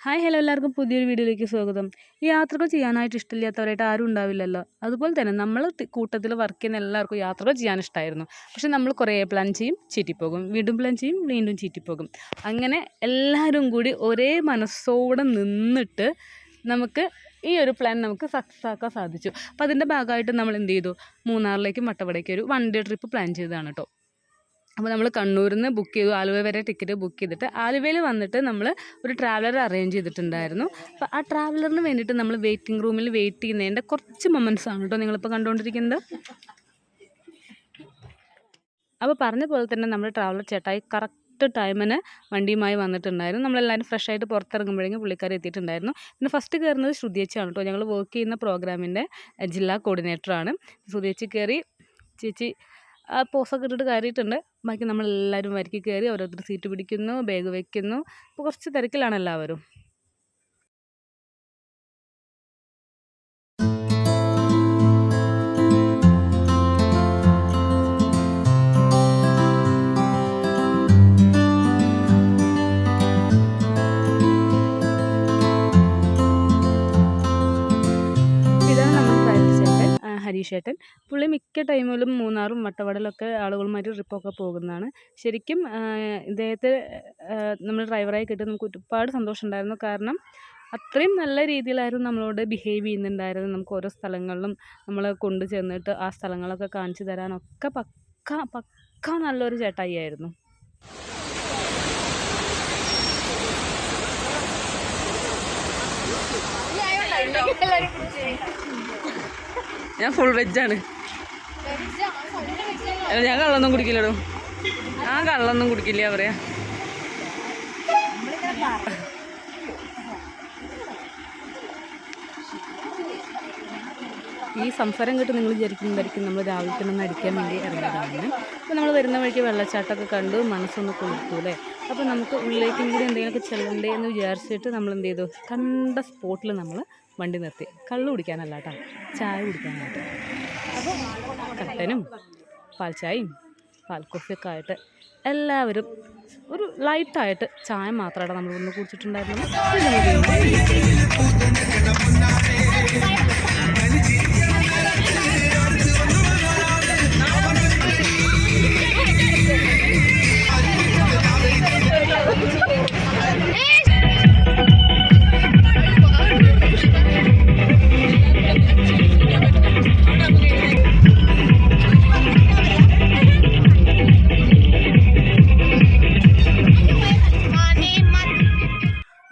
Hi hello എല്ലാവർക്കും പുതിയൊരു വീഡിയോയിലേക്ക് സ്വാഗതം. ഈ യാത്രകൾ ചെയ്യാനായിട്ട് ഇഷ്ടമില്ലാത്തവരായിട്ട് ആരും ഉണ്ടാവില്ലല്ലോ. അതുപോലെ തന്നെ നമ്മൾ കൂട്ടത്തിൽ വർക്ക് ചെയ്യുന്ന എല്ലാവർക്കും യാത്രകൾ ചെയ്യാൻ ഇഷ്ടമായിരുന്നു. പക്ഷെ നമ്മൾ കുറേ പ്ലാൻ ചെയ്യും, ചീറ്റിപ്പോകും, വീണ്ടും പ്ലാൻ ചെയ്യും, വീണ്ടും ചീറ്റിപ്പോകും. അങ്ങനെ എല്ലാവരും കൂടി ഒരേ മനസ്സോടെ നിന്നിട്ട് നമുക്ക് ഈ ഒരു പ്ലാൻ നമുക്ക് സക്സസ് ആക്കാൻ സാധിച്ചു. അപ്പോൾ അതിൻ്റെ ഭാഗമായിട്ട് നമ്മൾ എന്ത് ചെയ്തു, മൂന്നാറിലേക്കും വട്ടവടയ്ക്കും ഒരു 1 ഡേ ട്രിപ്പ് പ്ലാൻ ചെയ്തതാണ് കേട്ടോ. അപ്പോൾ നമ്മൾ കണ്ണൂരിൽ നിന്ന് ബുക്ക് ചെയ്തു, ആലുവ വരെ ടിക്കറ്റ് ബുക്ക് ചെയ്തിട്ട് ആലുവയിൽ വന്നിട്ട് നമ്മൾ ഒരു ട്രാവലർ അറേഞ്ച് ചെയ്തിട്ടുണ്ടായിരുന്നു. അപ്പോൾ ആ ട്രാവലറിന് വേണ്ടിയിട്ട് നമ്മൾ വെയിറ്റിംഗ് റൂമിൽ വെയിറ്റ് ചെയ്യുന്നതിൻ്റെ കുറച്ച് മൊമെൻറ്റ്സ് ആണ് കേട്ടോ നിങ്ങളിപ്പോൾ കണ്ടുകൊണ്ടിരിക്കുന്നത്. അപ്പോൾ പറഞ്ഞ പോലെ തന്നെ നമ്മുടെ ട്രാവലർ ചേട്ടായി കറക്റ്റ് ടൈമിന് വണ്ടിയുമായി വന്നിട്ടുണ്ടായിരുന്നു. നമ്മളെല്ലാവരും ഫ്രഷ് ആയിട്ട് പുറത്തിറങ്ങുമ്പോഴേക്കും പുള്ളിക്കാർ എത്തിയിട്ടുണ്ടായിരുന്നു. പിന്നെ ഫസ്റ്റ് കയറുന്നത് ശ്രുതിയേച്ചിയാണ് കേട്ടോ. ഞങ്ങൾ വർക്ക് ചെയ്യുന്ന പ്രോഗ്രാമിൻ്റെ ജില്ലാ കോർഡിനേറ്ററാണ്. ശ്രുതിയേച്ചി കയറി, ചേച്ചി ആ പോസൊക്കെ ഇട്ടിട്ട് കയറിയിട്ടുണ്ട്. ബാക്കി നമ്മളെല്ലാവരും വരിക്ക് കയറി ഓരോരുത്തർ സീറ്റ് പിടിക്കുന്നു, ബാഗ് വയ്ക്കുന്നു. ഇപ്പോൾ കുറച്ച് തിരക്കിലാണ് എല്ലാവരും. ഇതാണ് നമ്മൾ ഡ്രൈവർ ചേട്ടൻ, ഹരീഷേട്ടൻ. പുള്ളി മിക്ക ടൈമിലും മൂന്നാറും വട്ടവടയിലൊക്കെ ആളുകളുമായിട്ട് ട്രിപ്പൊക്കെ പോകുന്നതാണ്. ശരിക്കും ഇദ്ദേഹത്തെ നമ്മൾ ഡ്രൈവറായി കിട്ടി നമുക്ക് ഒരുപാട് സന്തോഷമുണ്ടായിരുന്നു. കാരണം അത്രയും നല്ല രീതിയിലായിരുന്നു നമ്മളോട് ബിഹേവ് ചെയ്യുന്നുണ്ടായിരുന്നു. നമുക്ക് ഓരോ സ്ഥലങ്ങളിലും നമ്മൾ കൊണ്ടു ചെന്നിട്ട് ആ സ്ഥലങ്ങളൊക്കെ കാണിച്ചു തരാനൊക്കെ പക്ക നല്ലൊരു ചേട്ടായി ആയിരുന്നു. ഞാൻ ഫുൾ വെജാണ്. ഞാൻ കള്ളൊന്നും കുടിക്കില്ലടോ. ആ കള്ളൊന്നും കുടിക്കില്ല പറയാ. ഈ സംസാരം കേട്ട് നിങ്ങൾ വിചാരിക്കുന്നതായിരിക്കും നമ്മൾ രാവിലെ തന്നെ ഒന്ന് അടിക്കാൻ വേണ്ടി ഇറങ്ങിയതാണ്. അപ്പോൾ നമ്മൾ വരുന്ന വഴിക്ക് വെള്ളച്ചാട്ടമൊക്കെ കണ്ടു, മനസ്സൊന്ന് കൊടുത്തു അല്ലേ. അപ്പോൾ നമുക്ക് ഉള്ളിലേക്കും കൂടി എന്തെങ്കിലുമൊക്കെ ചെല്ലണ്ടേ എന്ന് വിചാരിച്ചിട്ട് നമ്മൾ എന്ത് ചെയ്തു, കണ്ട സ്പോട്ടിൽ നമ്മൾ വണ്ടി നിർത്തി. കള്ള് കുടിക്കാനല്ല കേട്ടോ, ചായ കുടിക്കാനായിട്ട്. അപ്പോൾ കട്ടനും പാൽച്ചായയും പാൽക്കോഫിയൊക്കെ ആയിട്ട് എല്ലാവരും ഒരു ലൈറ്റായിട്ട് ചായ മാത്രമായിട്ട് നമ്മൾ ഒന്ന് കുടിച്ചിട്ടുണ്ടായിരുന്നു.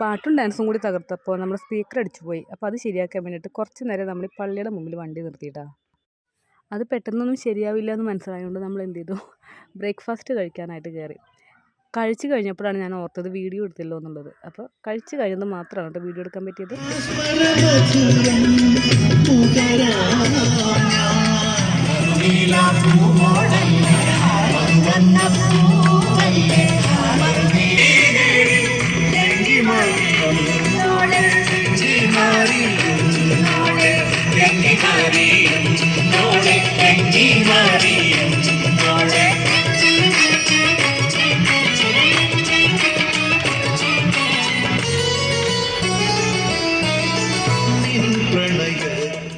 പാട്ടും ഡാൻസും കൂടി തകർത്തപ്പോൾ നമ്മൾ സ്പീക്കർ അടിച്ചു പോയി. അപ്പോൾ അത് ശരിയാക്കാൻ വേണ്ടിയിട്ട് കുറച്ച് നേരം നമ്മൾ ഈ പള്ളിയുടെ മുമ്പിൽ വണ്ടി നിർത്തിയിട്ടാണ്. അത് പെട്ടെന്നൊന്നും ശരിയാവില്ല എന്ന് മനസ്സിലായതുകൊണ്ട് നമ്മൾ എന്ത് ചെയ്തു, ബ്രേക്ക്ഫാസ്റ്റ് കഴിക്കാനായിട്ട് കയറി. കഴിച്ച് കഴിഞ്ഞപ്പോഴാണ് ഞാൻ ഓർത്തത് വീഡിയോ എടുത്തില്ലോ എന്നുള്ളത്. അപ്പോൾ കഴിച്ച് കഴിഞ്ഞത് മാത്രമാണ് കേട്ടോ വീഡിയോ എടുക്കാൻ പറ്റിയത്.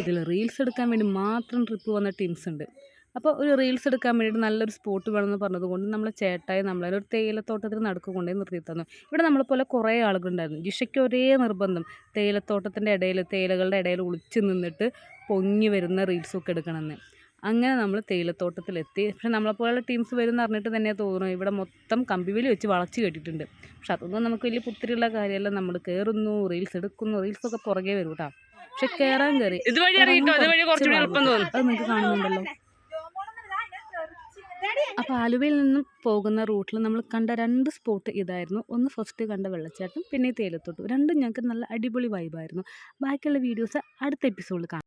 ഇതിൽ റീൽസ് എടുക്കാൻ വേണ്ടി മാത്രം ട്രിപ്പ് വന്ന ടീംസ് ഉണ്ട്. അപ്പോൾ ഒരു റീൽസ് എടുക്കാൻ വേണ്ടിയിട്ട് നല്ലൊരു സ്പോട്ട് വേണമെന്ന് പറഞ്ഞതുകൊണ്ട് നമ്മളെ ചേട്ടായി നമ്മളെ ഒരു തേയിലത്തോട്ടത്തിൽ നടക്കൊണ്ടേ നിർത്തി തന്നു. ഇവിടെ നമ്മളെപ്പോലെ കുറേ ആളുകളുണ്ടായിരുന്നു. ജിഷയ്ക്ക് ഒരേ നിർബന്ധം, തേയിലത്തോട്ടത്തിൻ്റെ ഇടയിൽ തേയിലകളുടെ ഇടയിൽ ഒളിച്ച് നിന്നിട്ട് പൊങ്ങി വരുന്ന റീൽസൊക്കെ എടുക്കണമെന്ന്. അങ്ങനെ നമ്മൾ തേയിലത്തോട്ടത്തിലെത്തി. പക്ഷെ നമ്മളെപ്പോലുള്ള ടീംസ് വരും എന്ന് പറഞ്ഞിട്ട് തന്നെ തോന്നുന്നു ഇവിടെ മൊത്തം കമ്പിവേലി വെച്ച് വളച്ച് കെട്ടിയിട്ടുണ്ട്. പക്ഷെ അതൊന്നും നമുക്ക് വലിയ പുത്തിരിയുള്ള കാര്യമല്ല. നമ്മൾ കയറുന്നു, റീൽസ് എടുക്കുന്നു, റീൽസൊക്കെ പുറകെ വരും കേട്ടോ. പക്ഷെ കയറാൻ കയറി അത് നിങ്ങൾക്ക് കാണുന്നുണ്ടല്ലോ. അപ്പോൾ ആലുവയിൽ നിന്നും പോകുന്ന റൂട്ടിൽ നമ്മൾ കണ്ട 2 സ്പോട്ട് ഇതായിരുന്നു. ഒന്ന് ഫസ്റ്റ് കണ്ട വെള്ളച്ചാട്ടം, പിന്നെ തേയിലത്തോട്ടം. രണ്ടും ഞങ്ങൾക്ക് നല്ല അടിപൊളി വൈബായിരുന്നു. ബാക്കിയുള്ള വീഡിയോസ് അടുത്ത എപ്പിസോഡിൽ കാണാം.